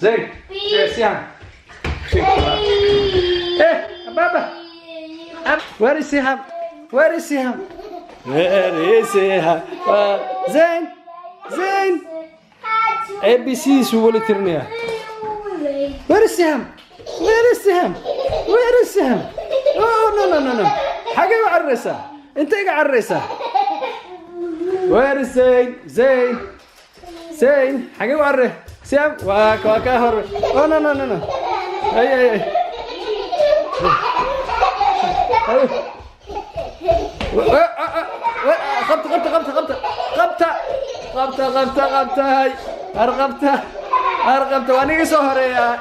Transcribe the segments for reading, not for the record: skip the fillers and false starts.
زين سيان بابا where is Siham where is Siham زين ABC سوولي ترنيا where is Siham oh no حاجة عرسة انت ايه عرسة where is زين حاجة عرسة سيام واك هر oh no اي غبطة هاي أرغبت وانيك سهرية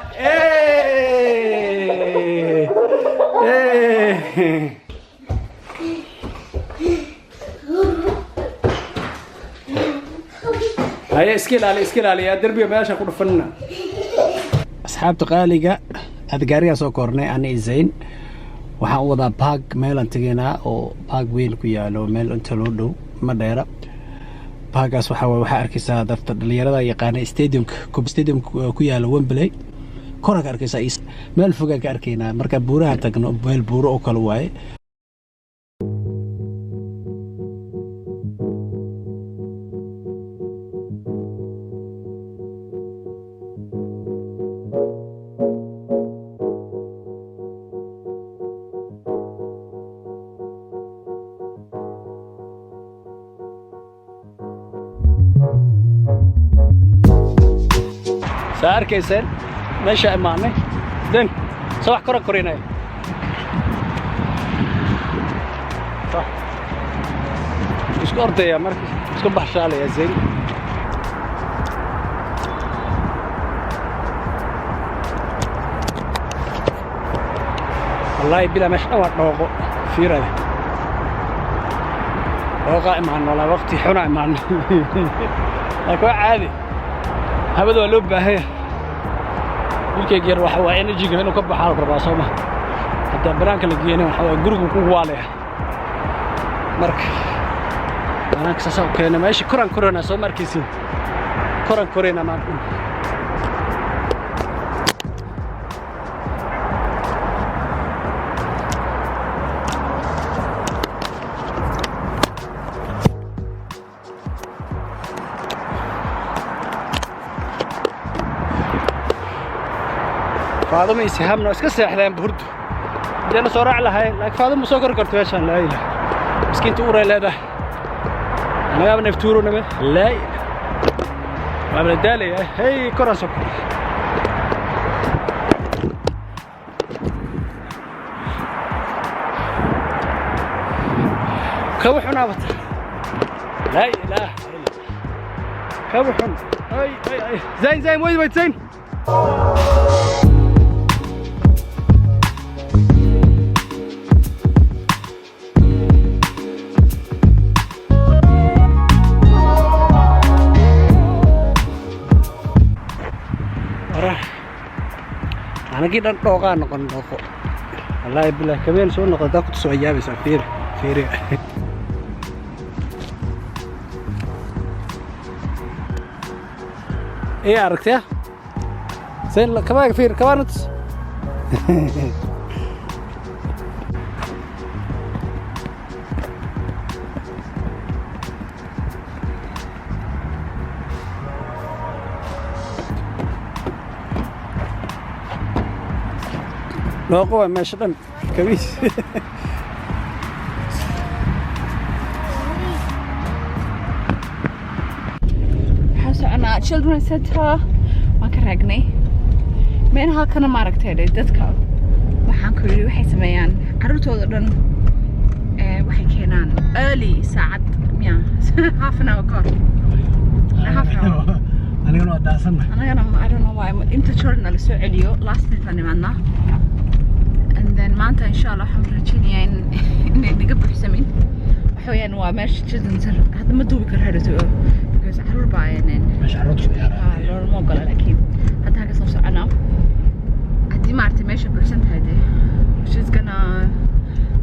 هاي اسكيل علي يا دربي ماشي أقول فننا أصحاب تقاليقة أذكاريا سو كورني أنا زين waxaan u wadaa baag meel aan tageynaa oo baag weyn ku yaalo meel inta loo dhow ma dheera baagaas waxaa arkaysaa dadka dhalinyarada yaqaana stadium ku yaalo Wembley korka arkaysaa meel fog ka arkaynaa marka buuraha tagno meel buuro oo kale waaye سأركيسن ماشي معنا دن صباح كرة كورينا صح اسكو يا مركز اسكو بحشالة يا زين والله بلا مش أول روقو في رده روقا معنا ولا وقتي حنا معنا أكو عادي هبدو لوبا هي wiilkay geer waxa waa energy inuu ka baxo rabaa Soomaa hadda baraanka la geeyay waxa waa guriga ku waalaya marka baraanka saas oo keenay meeshii korana soo markiisin korana ma فاضل يسهمنا اسك سيخدين بهرد دينا سو راع لهاي لكن فاضل ما سو كركرت meeshan la ilaah miskiinta u reeleeda anaga ma naftuuro naba la ma dalay hey koran soo كوحنا بط لا اله كوحن اي زين وين زين أنا كده نطوقا نطوق الله يبلا كمان سو نقدر تاخد سو ايام سفير فيري ايه عرفتها زين كمان فير كمان لا قوة ماشي دم كبيس حسنا children center ما كرهني منها كنا ما ركتي dadka waxaan ku yiri waxay sameeyaan carruurtooda dhan waxay keenaan early saacad half an hour ago anigana waa daasana I don't know why inta children la soo celiyo last minute nimaadna and then maanta insha Allah waxaan rajaynayaa in naga buuxsamin waxa weeyaan waa meesha children center hadda ma duubi karo hadato because carruur baayeen meesha carruurtu ciyaaraan loo ma gala laakiin hadda ka soo soconaa haddii maartay meesha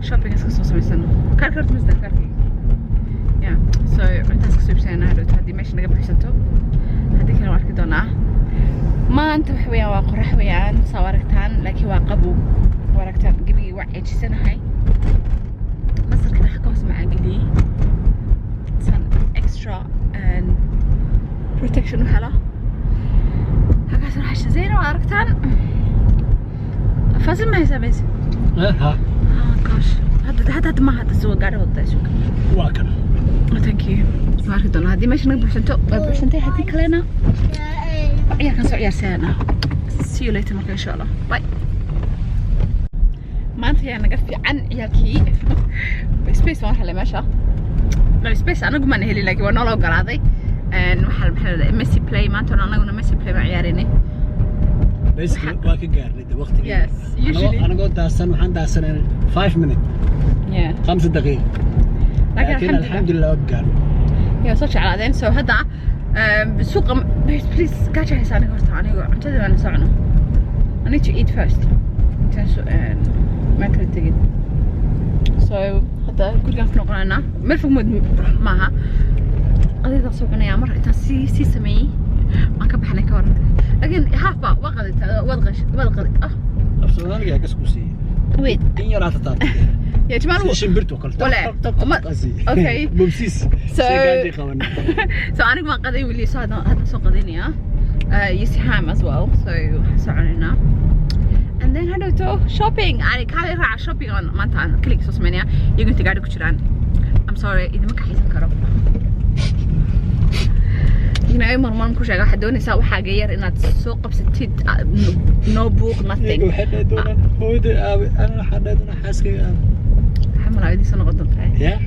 shopping iska soo samaysano kaarka horta misda kaarkayga yeah so cuntaas ka soo iibsanayna hadhowta haddii meesha naga buuxsanto haddii kale waan arki doonaa maanta waxa weeyaan waa qorax weeyaan saa aragtaan laakiin waa qabow aragtaan gebigii waa ceejisanahay masarka waxa ka hoos macaan geliyey san extra protection u helo halkaas raxasha zeyna waa aragtaan فازل ما يسابيز ها gosh هذا ما هذا سوى قاعد وضع سوق واكن ثانك يو بارك الله هذه ماشي نقبل بحسنتي هذيك لنا عيال كان سوى عيال سنة see you later مرة إن شاء الله باي ما أنت يعني قفي عن عيالكي سبيس ما حلا ماشى لا سبيس أنا قم أنا هلي لقي وانا لو قراضي محل ميسي بلاي ما أنت أنا قلنا ميسي بلاي مع عياليني basically waa ka gaarnay waqtiga yes usually أنا قلت داسن waxaan daasanay 5 minutes yeah 5 دقائق لكن الحمد لله وقال يا صوتش على ذين سو هذا بالسوق بليز قاعد حساني قلت أنا عمتي أنا سعنا I need to eat first ما كنت تجد so هذا كل يوم نقولنا مرفق مود معها قضية السوقنا يا مرة تاسي سمي ما كبحنا كورن لكن حافة وقدت وضغط أفسدنا لقى كسكوسي وين إن يرى تطاط يا جماعة شمبرتو قلت ولا أوكي بمسيس so أنا ما قضي واللي هذا سوق قضيني يسحام as well so حسعنا and then هذا تو shopping يعني كان راح shopping on ما أنت كليك سوس منيا يقول تقعد كشران I'm sorry إذا ما كحيزن كرب هنا أي مرة ممكن شغال حدوني سوى حاجة غير إنها تسوق بستيد no book nothing هو ده أنا حددنا حاسك حملها هذه سنة قدام فيها يا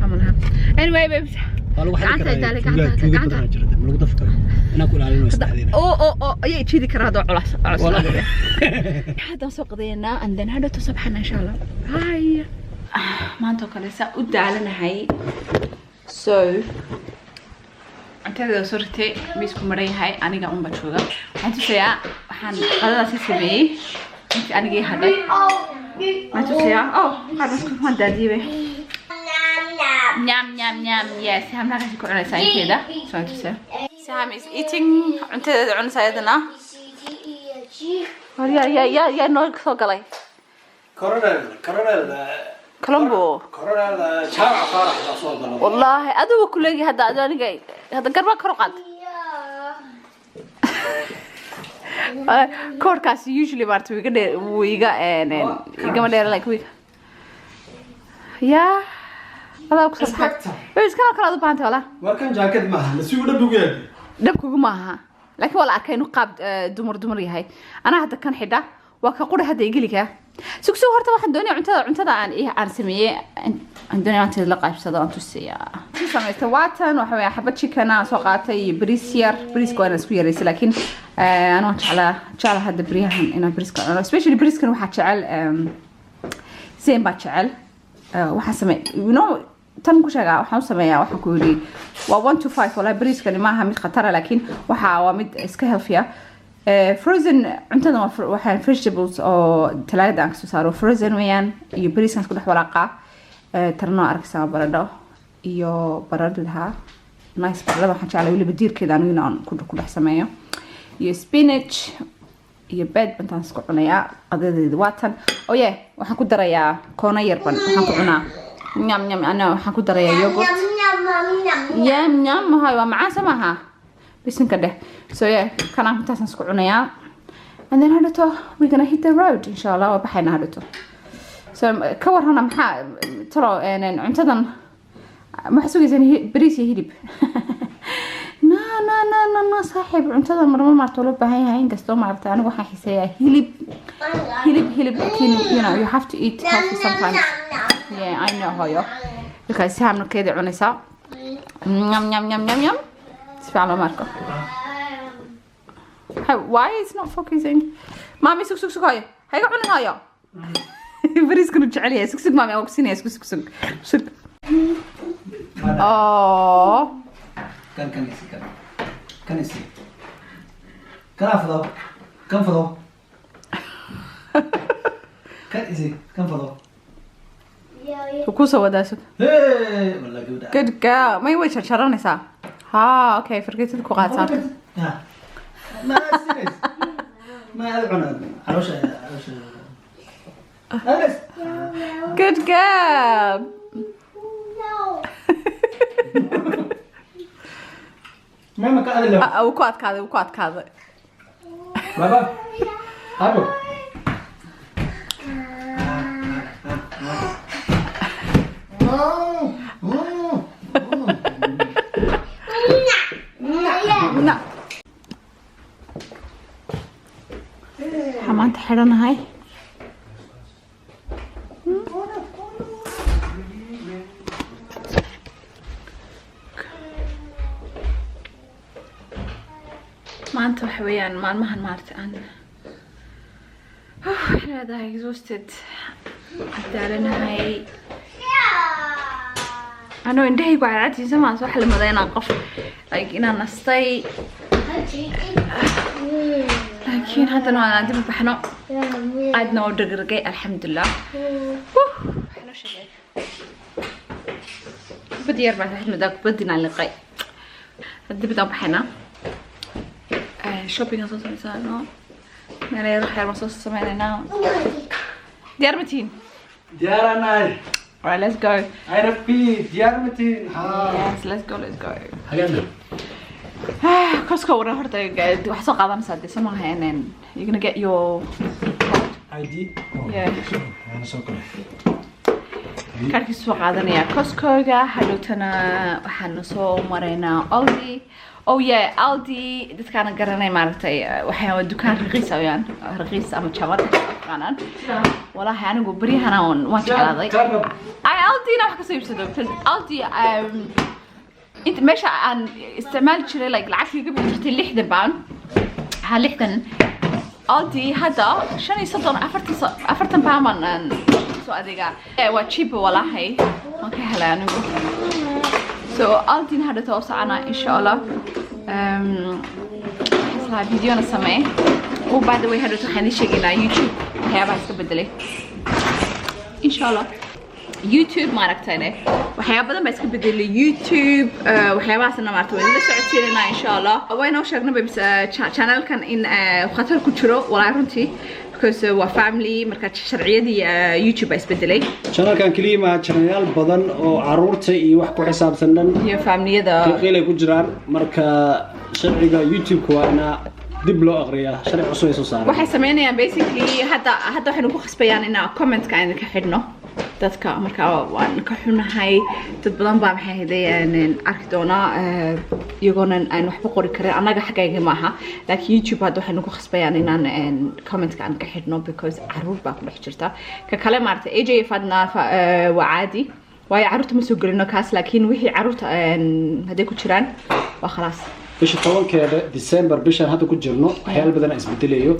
حملها anyway baby والله واحد كذا من لو تفكر أنا أقول عليه نستعدين أو يا تشيلي كرادو على والله هذا سوق قضينا and then هذا تصبحنا إن شاء الله هاي ما أنتوا كلسا ودي علينا هاي so cuntada sortay miisku maray yahay aniga un bajooga waxaan tusayaa waxaan qadada si sameeyay intii aniga hadhay waxaan tusayaa qaadasku waan daadiyay nyam nyam nyam yes hamna ka ku cunaysaa inteeda soo tusayaa Sam is eating cuntada cunaysaa yadana ya noo soo galay coronel كولومبو كورونا شارع فرح صوت والله أدو كلي هذا أنا جاي هذا قرب كرقد كوركاس usually بارت ويجا ما دير like ويجا يا هذا أقصد بس كلا هذا بانت ولا ما كان جاكيت معها نسيو دبكو معها لكن ولا كأنه قاب دمر هاي أنا هذا كان حدا وكقول هذا يجي لك سوق هرتا waxaan doonaa cuntada aan sameeyay aan doonaa inta la qaybsado aan tusiya si sameeyay waatan waxa weey xabad chicken aan soo qaatay bariis yar bariiska waan isku yareysay laakiin aan jecel hada bariyahan ina bariiska especially bariiskan waxa jecel seen ba jecel waxa sameey you know tan ku sheega waxaan sameeyaa waxaan ku yiri waa 1 to 5 wala bariiskani ma aha mid khatar laakiin waxa waa mid iska healthy frozen cuntada waxaan vegetables oo talaagada aan kasoo saaro frozen weeyaan iyo bariis aan isku dhex walaaqa tarno arkaysaa baradho iyo baradhada nice baradhada waxaan jeclahay weliba diirkeeda anigu aan ku dhex sameeyo iyo spinach iyo beed bantaan isku cunayaa qadadeeda waatan oo yeah waxaan ku darayaa koona yar ban waxaan ku cunaa nyam nyam ana waxaan ku darayaa yogurt nyam nyam hay waa macaan samaha bisinka dheh so yeah kana intaasaan isku cunayaa and then hadato we're gonna hit the road inshallah waa baxayna hadato so ka warrana maxaa talo cuntadan ma xasuugaysan bariis iyo hilib na saaxiib cuntadan marmarto loo baahan yahay in kastoo maaragtay anigu waxaan xiiseeyaa hilib laakiin you know you have to eat healthy sometimes yeah I know hoyo because saamna keeda cunaysaa nyam nyam nyam nyam nyam فعلا ماركو why it's not focusing مامي سك هاي قاعد هاي بريس كنت جعليها سك مامي او كسيني سك كان يسي كان افضل كان فضل كان يسي كان فضل وكوسة وداسك والله جودة good girl ما يوي شرشرانيسا ها اوكي فرقيت لك وقعت صار ما سيريس ما أدعنا عروش أنس good girl ما مكان اللي وكوات كذا بابا أبو لا حمانت حرنا هاي ما أنت حويان مالمهن مارت أنا هذا exhausted عدالنا هاي أنا عندي قاعد عادي زمان صح لما ذينا قف like إنا نستي لكن هذا أنا عندي بحنا عندنا ودقرقي الحمد لله حلو شيء بدي 4 مداك بدينا اللقاء بدي بدأ بحنا shopping أصلاً إنسانه يعني راح يروح مصاص سمعنا ديار متين ديارنا alright let's go I repeat ديار متين yes let's go حاجنا Costco ورا هرتا وحصة قاعدة مساعدة سمعها إن you're gonna get your ID yeah أنا سوكر كاركي سوق قاعدة يا Costco جا حلوتنا وحنصو مرينا Aldi oh yeah Aldi dadkaan garanay maaragtay waxaa dukaan raqiis ah yaan raqiis ama jabad qaanan walahi anigu bariyahana waan jeclaaday ay Aldi na wax ka soo iibsado Aldi inta meesha aan isticmaal jiray like lacagtiga ka bixitay 60 pound ha 60 Aldi hada 40 pound aan soo adeega waa cheap walahi waan ka helay anigu so Aldi هذا توسعنا إن شاء الله حصل فيديو أنا سمعه وبعد ذي هذا تخليني شغلنا يوتيوب هيا بس كبدلي إن شاء الله يوتيوب ما ركتني وحيا بدل بس كبدلي يوتيوب وحيا بس أنا مرتوين لسه عتيرنا إن شاء الله وين أوشكنا بس channel كان إن خاطر كتشرو ولا رنتي because waa family marka sharciyadii YouTube ay isbedelay channel kan kaliya channel badan oo caruurta iyo wax ku xisaabsan dhan iyo family-yada qiilay ku jiraan marka sharciga YouTube waana dib loo aqriyaa sharci cusub ay soo saaraan waxay sameynayaan basically hadda waxaynu ku khasbayaan inaan comment ka ka xidhno dadka marka waan ka xunahay dad badan baa maxay hadayaan arki doona iyagoona aan waxba qori karin anaga xaqayga maaha laakiin YouTube hadda waxaynu ku khasbayaan inaan comment ka ka xidhno because caruur baa ku dhex jirta ka kale maartay AJ fadna waa caadi waayo caruurta ma soo gelino kaas laakiin wixii caruurta haday ku jiraan waa khalaas bisha 10keeda December bishan hadda ku jirno waxyaalo badan isbedelayo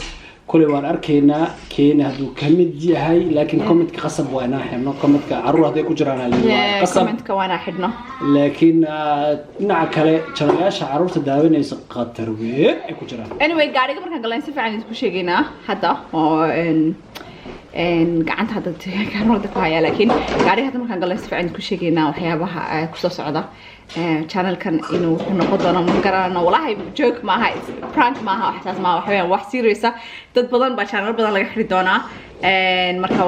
kulay waan arkaynaa keena haduu kamid yahay laakiin comment ka qasab waa inaan xidhno comment ka caruur haday ku jiraan qasab comment ka waana xidhno laakiin dhinaca kale channel-yaasha caruurta daawanaysa qatar weyn ay ku jiraan anyway gaariga markaan galeen si fiican isku sheegaynaa hadda oo gacanta hadda kaarooda ku haya laakiin gaariga hadda markaan galeen si fiican isku sheegaynaa waxyaabaha ku soo socda channel kan inuu wuxuu noqon doono ma garanayno wallahi joke maaha prank maaha waxaas maaha waxa weeyaan wax serious ah dad badan baa channel badan laga xiri doonaa marka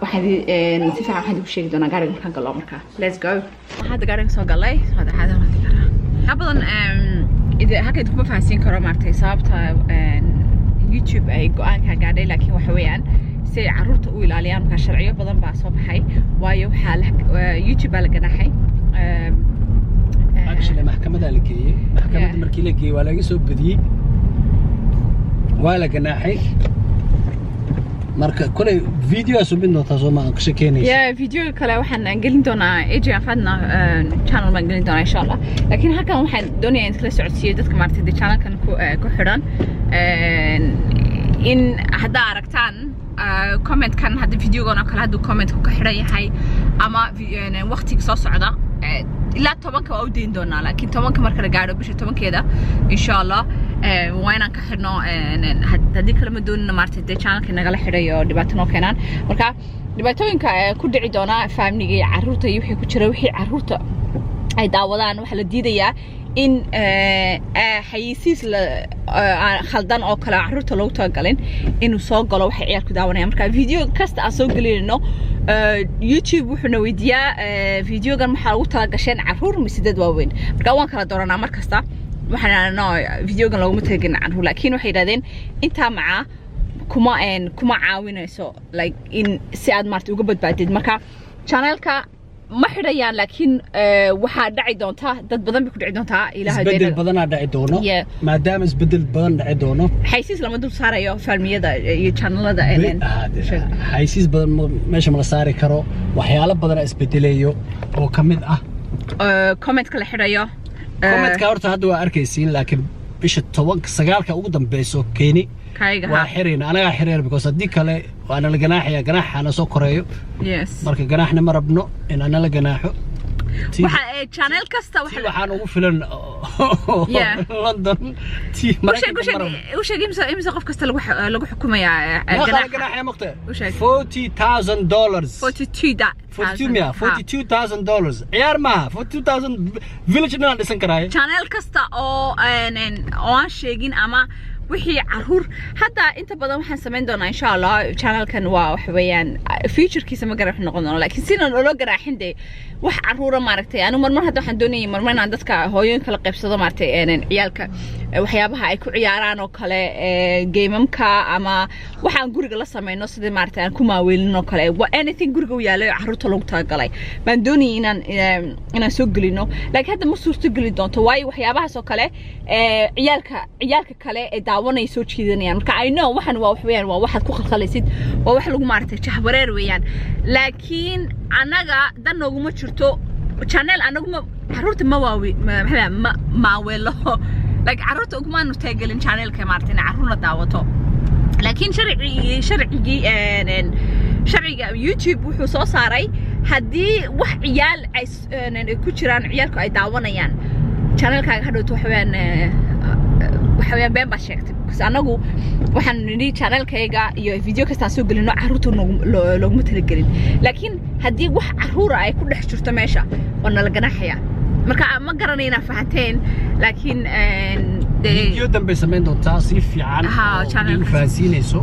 waxaan si fiican waxaan ku sheegi doonaa gaariga markaan galo marka let's go hadda gaariga soo galay hadda badan halkayd kuma faahfaahin karo maartay sababta YouTube ay go'aanka gaadhay laakiin waxa weeyaan si caruurta u ilaaliyaan marka sharciyo badan baa soo baxay waayo waxa YouTube baa la ganaxay actually maxkamadda la geeyay maxkamadda markii la geeyay waa laga soo badiyay waa la ganaaxay marka kulay video soo bin doontaa soo ma ka sheekeynaysa video kale waxaan gelin doonaa AJ afadna channel ma gelin doonaa insha Allah laakiin halkan waxaan doonayaa in kala socodsiiyo dadka maartay channel kan ku xidhan in hadda aragtaan comment kan hadda videogan oo kale hadda comment ku xidhan yahay ama waqtiga soo socda ilaa 10 waa u deyn doonaa laakiin 10 marka la gaaro bisha 10keeda insha Allah waa inaan ka xidhno haddii kale ma doonina maartay dee channelka nagala xidhayo dhibaato noo keenaan marka dhibaatooyinka ku dhici doona family iyo carruurta iyo wixii ku jira wixii carruurta ay daawadaan waxa la diidayaa in xayisiis khaldan oo kale carruurta loogu talagalin inuu soo galo waxay ciyaalku daawanayaan marka video kasta aan soo gelinayno YouTube wuxuuna weydiiyaa videogan maxaa lagu talagasheen carruur mise dad waaweyn marka waan kala dooranaa mar kasta waxaan videogan looguma talagelin carruur laakiin waxay yidhahdeen intaa macaa kuma caawinayso like in si aad maartay uga badbaadid marka channelka ma xidhayaan laakiin waxaa dhaci doonta dad badan bay ku dhici doontaa ilaahay isbedel badan dhici doono maadaama isbedel badan dhici doono xaysiis lama dul saarayo filmiyada iyo channelada xaysiis badan meesha ma la saari karo waxyaalo badan isbedelayo oo kamid ah comment-ka la xidhayo comment-ka horta hadda waa arkaysiin laakiin bisha 9 ugu dambayso keeni waa xireen anaga xireen because hadii kale waana la ganaaxaya ganaaxana soo koreeyo marka ganaaxna ma rabno in ana la ganaaxo waxa channel kasta waxaan ugu filan London وش imsa qof kasta lagu xukumaya ganaaxaya maqta $40,000 $42,000 ciyaar ma $42,000 village na dhisan karaay channel kasta oo aan sheegin ama wixii carruur hadda inta badan waxaan samayn doonaa insha Allah channelkan waa wax weeyaan featurekiisa ma garaax noqon doono laakiin sidaan loo garaaxin de wax carruura maaragtay anu marmar hadda waxaan doonayay marmar inaan dadka hooyooyinka la qaybsado maaragtay ciyaalka waxyaabaha ay ku ciyaaraan oo kale gameamka ama waxaan guriga la sameeyno sidii maaragtay aan ku maaweelin oo kale anything guriga u yaalay carruurta loogu talagalay baan doonayay inaan soo gelino laakiin hadda ma suurto geli doonto waayo waxyaabahaas oo kale ciyaalka kale daawanay soo jiidanayaan marka I know waxan waa wax weeyaan waa waxaad ku khalkhalaysid waa wax lagu maartay jahwareer weeyaan laakiin anaga dan nooguma jirto channel anaguma carruurta ma weelo like carruurta uguma nu taagelin channelka maartay carruurna daawato laakiin sharciga YouTube wuxuu soo saaray haddii wax ciyaal ay ku jiraan ciyaalku ay daawanayaan channelkaaga hadhowto wax weeyaan waxaan been baa sheegtay because anagu waxaan nidhi channelkayga iyo video kasta soo gelino carruurta looguma talagelin laakiin haddii wax carruura ay ku dhex jirto meesha waa la ganaaxaya marka ma garanayna fahanteen laakiin video dambe samayn doontaa si fiican oo fahansiinayso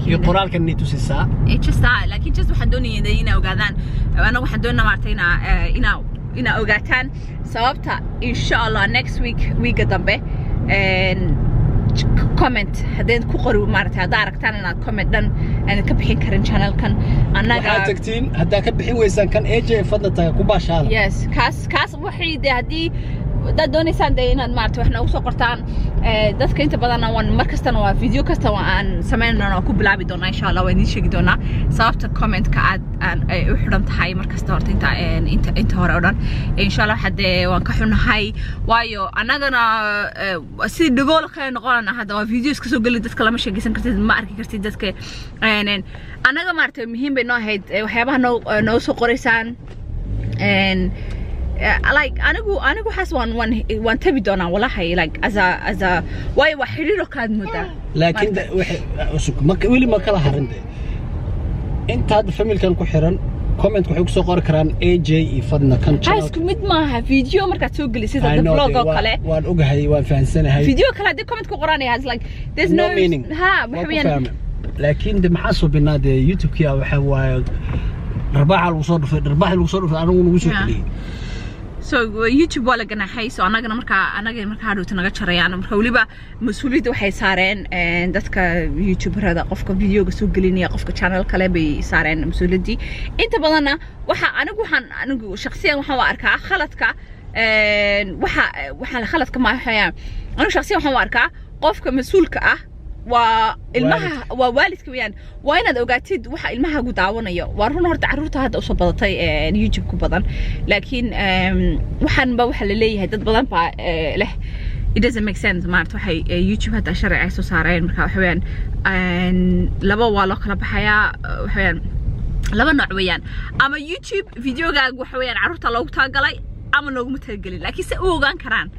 iyo qoraalkan ni tusisaa laakiin just waxaan doonayaa inay ogaadaan anagu waxaan doonaa maartay ina ogaataan sababta insha Allah next week dambe comment hadeen ku qori maartay hadaa aragtaan inaad comment dhan aan ka bixin karin channelkan anaga waxaad tagtiin hadaa ka bixin weysaan kan AJ fadna tahay ku baashaada yes kaas waxay hadii dad doonaysaan inaad maartay waxna ugu soo qortaan dadka inta badan waan markastana waa video kasta aan sameynayno ku bilaabi doonaa insha Allah waan idin sheegi doonaa sababta comment-ka aad u xidhan tahay markasta horta inta hore oo dhan insha Allah hadee waan ka xunahay waayo anagana si dhagool kale noqonana hadda waa videos ka soo gali dadka lama sheegaysan kartid ma arki kartid dadka anaga maartay muhiim bay noo ahayd waxyaabaha noo soo qoraysaan like anigu xas waan tabi doonaa wallahi like as a way wax xiriir oo kaad muda laakiin weli ma kala harin inta hadda familkan ku xiran comment waxay ku soo qori karaan AJ iyo fadna kan channel isku mid maaha video markaad soo gelisid the vlog oo kale waan ogahay waan fahansanahay video kale hadii comment ku qoranaya has like there's no meaning waxaan laakiin de maxaa soo binaade YouTube-ka waxa waaye rarbaaxa lagu soo dhufay anigu nagu soo geliyay so YouTube wala ganaxay so anagana marka hadhowta naga jarayaan marka waliba mas'uuliyadda waxay saareen dadka YouTuberada qofka videoga soo gelinaya qofka channel kale bay saareen mas'uuliyadii inta badanna waxa anigu shakhsiyan waxaan arkaa khaladka waxa khaladka ma hayaan anigu shakhsiyan waxaan arkaa qofka mas'uulka ah ilmaha waa waalidka weeyaan waa inaad ogaatid waxa ilmahagu daawanayo waa run horta carruurta hadda u soo badatay YouTube ku badan laakiin waxaan ba waxa la leeyahay dad badan baa leh it doesn't make sense maarta waxay YouTube hadda sharci ay soo saareen marka waxa weeyaan laba waa loo kala baxayaa waxa weeyaan laba nooc weeyaan ama YouTube videogaaga waxa weeyaan carruurta loogu talagalay ama looguma talagelin laakiin se u ogaan karaan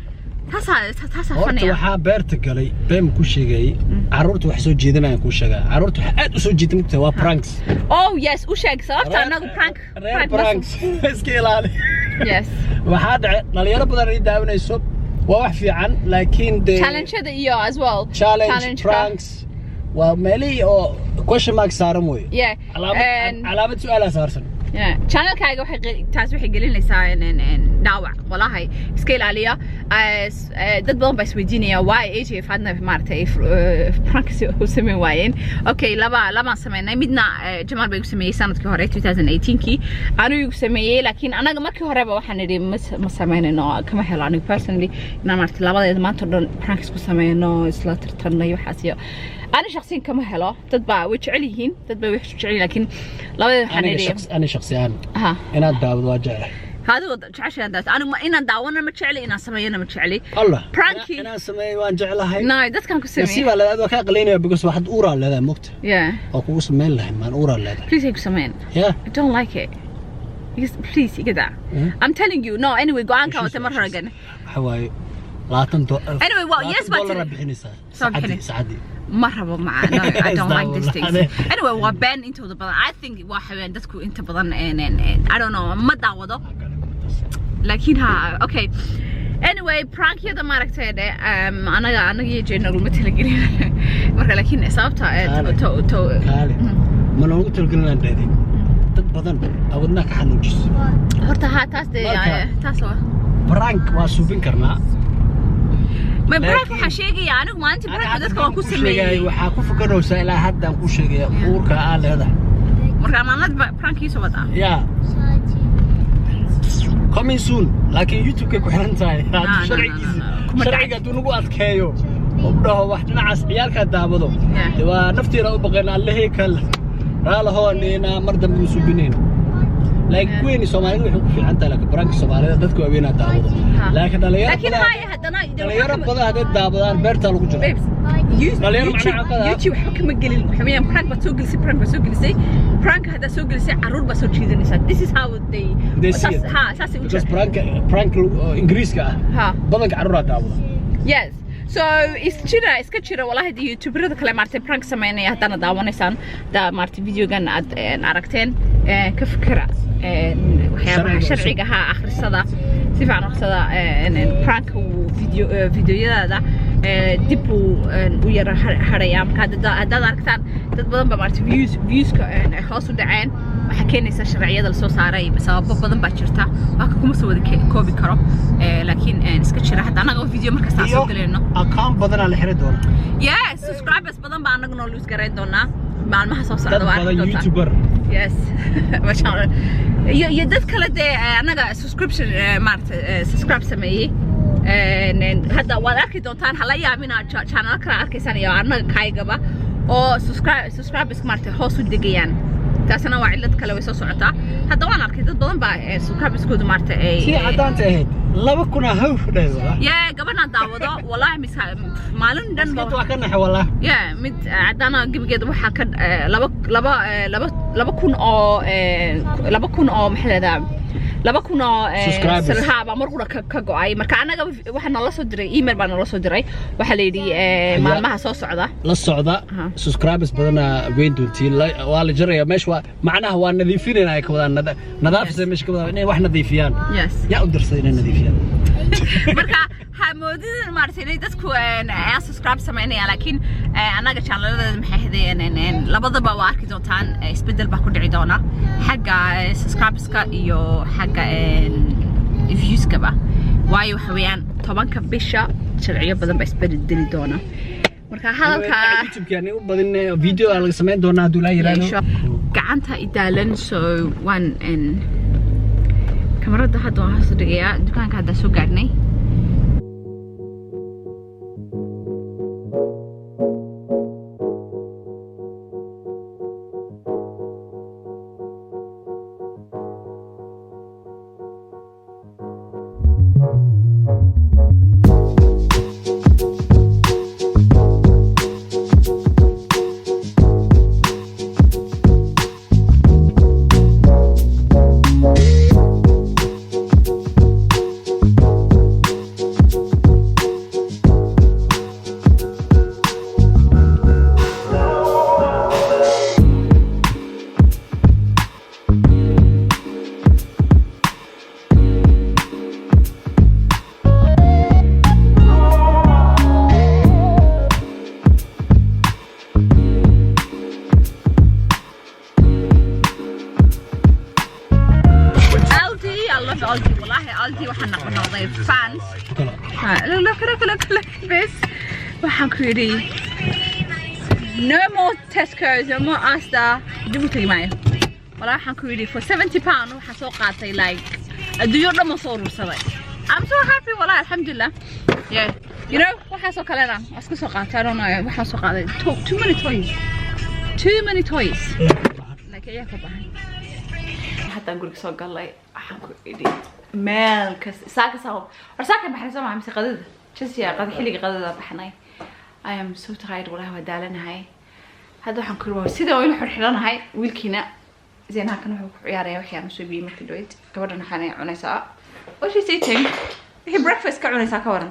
تاسا horta فنيا waxaa beerta galay been ku sheegay caruurta wax soo jeedinayaan ku sheegaa caruurta waxa aad u soo jeedin mugtaa waa pranks oh yes وشاك صارت أنا prank pranks iska ilaali yes waxaa dhacay dhalinyaro badan ay daawanayso waa wax fiican laakiin de challenge هذا إياه as well challenge pranks waa meelihii oo question mark saaran wey yeah calaamad su'aalaha saarsan channel kaaga waxay taas waxay gelinaysaa in dhaawac walahi iska ilaaliya dad badan baa isweydiinaya why AJ fadna maartay pranks oo sameyn waayeen okay laba sameynay midna Jamal bay sameeyay sanadkii hore 2018kii anigu sameeyay laakiin anaga markii horeba waxaan nidhi ma sameynayno kama helo anigu personally inaan maartay labadeeda maanta dhan pranks ku sameeyno isla tartanay waxaas iyo أنا شخصيا كم هلا تتبع وتشعليهن تتبع وحش تشعلي لكن لا أنا شخصيا أنا داود واجع هذا عشان داس أنا ما إنا داونا متشعلي إنا سمينا متشعلي الله برانكي أنا سمي واجع لها ناي ده كان كسمي نسيب على هذا كان قلينا بقص واحد أورا لهذا مكت أو قوس مين له ما أورا لهذا please هيك سمين I don't like it please كذا I'm telling you no anyway go on كم مرة again حواي لا تنتو anyway well yes but $1 بحني سعدي مرحبا معنا I don't like these things anyway we're banned into the balance I think واحد عندكم أنت بدن I don't know ما دعوة لكن ها okay anyway prank هذا ما ركته ده أنا يجي نقول مثل كذي مرة لكن إصابته تو ما نقول تلقينا ندري بدن أودنا كحنوجس هرتها تاسوا prank واسوبين كرنا ما براك وحشيجي يعني ما أنت براك بدك ما كوس سمي وحكوا فكروا سائل حد أم كوشيجي أورك على هذا مرة ما ناد براك يسوى ده يا coming soon لكن يوتيوب كحرن تاي شرعي قدو نقول أذكيه وبده واحد نعس عيال كدابضو ونفتي رأوا بقينا الله هيك راله هو إننا مرضى مسوبين لكن كويني سومالي وحكوا في عنده لكن برانك السومالي دتكوا بينا دابضو لكن هاي هدنا يرب بدأ هذا دابضان بيرتا لو جرا يوتيوب حكم الجليل محمية برانك بتسوق لسي برانك بتسوق لسي برانك هذا سوق لسي عرور بسوق شيء نسات this is how they see it ها أساسي just برانك إنجليز كا بدك عرور دابضو yes so iska والله دي يوتيوبر كلا مارتي برانك سمينا هدنا داونيسان دا مارتي فيديو كان عرقتين كفكرة وحياة شرعية ها آخر الصدا سيف عن الصدا برانك وفيديو هذا دبوا ويرى حريام كذا هذا عرقتان تبغى بمارتي views خاصو دعين وحكينا يصير شرعية ده الصوص عري بس بدن باشرتها وهكذا سوى كوبي كرو لكن إسكتشر حتى أنا قبل فيديو مركز تعصب كلنا أكام بدن على حرة دون يا سبسكرايب بس بدن بعنا قلنا لوز كريد دونا مع المها صوص عدو بدن يوتيوبر يس ما شاء الله يدت كلا ده أنا قا سبسكريبشن مارت سبسكرايب سميه هذا وأكيد دونتان هلا يعملنا channel كلا أركيسان يا أنا كاي قبا أو سبسكرايب بس مارت هوسو دقيان تاسنا وعلت كلا ويسو سعتا هذا وانا أركيد بدن با سبسكرايب سكود مارت شيء عدان تهيد لما كنا هو ده يا قبلنا داوضة والله مسا مالن دن بس كده كنا والله يا مد عدنا قبل كده وحكد لبا كون أو محل ذا لبا كون سرها بمرقنا كجوعي مركانا قبل واحد نلا صدري إيميل بنا نلا صدري وحليدي ما صوص عدا لا الصعدة سبسكرايبس بدنا وين دونتي والله جري مش معناه هو نظيفين هنا كذا نظافة مش كذا واحد نظيفيان يا أقدر صيرنا نظيفيان مركا حمودين مارتيني دتكو سبسكرايب سمعني لكن أنا قلت على محيدين لبضة بوارك دوتان اسبدل بكون عيدونا حاجة سبسكرايبس كيو حاجة فيوز كبا وايو حويان طبعا كبشة شرعية بدن بسبدل دونا مركا هذا يوتيوب يعني وبعدين فيديو على سمين دونا دولا يرانو قعنتها إدالن so one in كاميرا ده هذا هصدقيا دكان كهذا سو قعدني maalintii waxaan noqday fans look this waxaan ku yidhi no more Tesco's no more Asda dib u tagi maayo walaa waxaan ku yidhi for 70 pound waxaan soo qaatay like adduunyo dhan ma soo urursaday I'm so happy walaa alxamdulillah yeah you know waxaan soo kalena iska soo qaatay I don't know waxaan soo qaaday too many toys like ayaa ka baahan hatta guriga soo galay waxaan ku idhi meel kas saaka maxay soo maamsi qadada jasiya qad xilliga qadada baxnay I am so tired walaa wadaalanahay hadda waxaan ku rabaa sida oo ila xirxiranahay wiilkiina زين هاكن وحو عياري وحي أنا شو بي مركي دويت كبرنا حاني عنيسا وش is eating هي breakfast كعنيسا كورن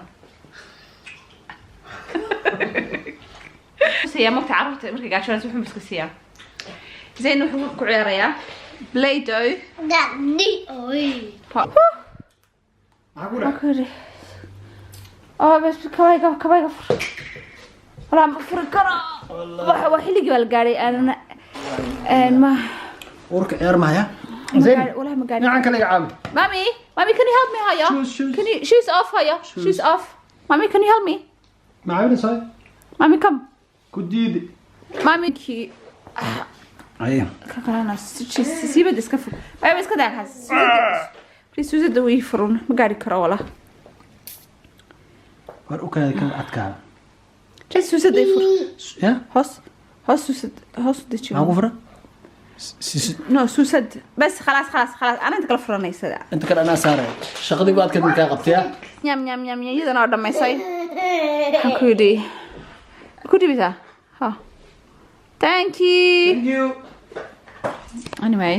سيا مقطع عرفت مركي قاعد شو نسوي حمس كسيا زين وحو كعياريا بلاي دو دادي اوي أكوري بس كواي والله مفرقرة وحيلي قبل قاري أنا ما ورك عيار معايا زين ولا ما قاعد نعم كان يعامل مامي can you help me هيا can you shoes off هيا shoes off مامي can you help me معايا صاي مامي كم كديدي مامي كي ايوه كاكانا سيبه ديسكفو مامي اسكا داك هاس بليز سوزي دوي فرون ما قاعد كرا ولا war u kale kan adkaa بليز سوزي دوي فرون ya هوس ديتشي ما غفره نو سوسد بس خلاص انا انت كلا فرنيسدا انت كان انا ساره شقدي baad ka dinka qabtaya nyam iyadana oo dhameysay kudi bisa ha thank you anyway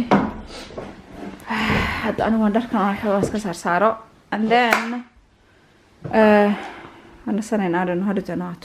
hadda anu waan dharkan wax ka saaro and then ana sanayna I don't know how to do that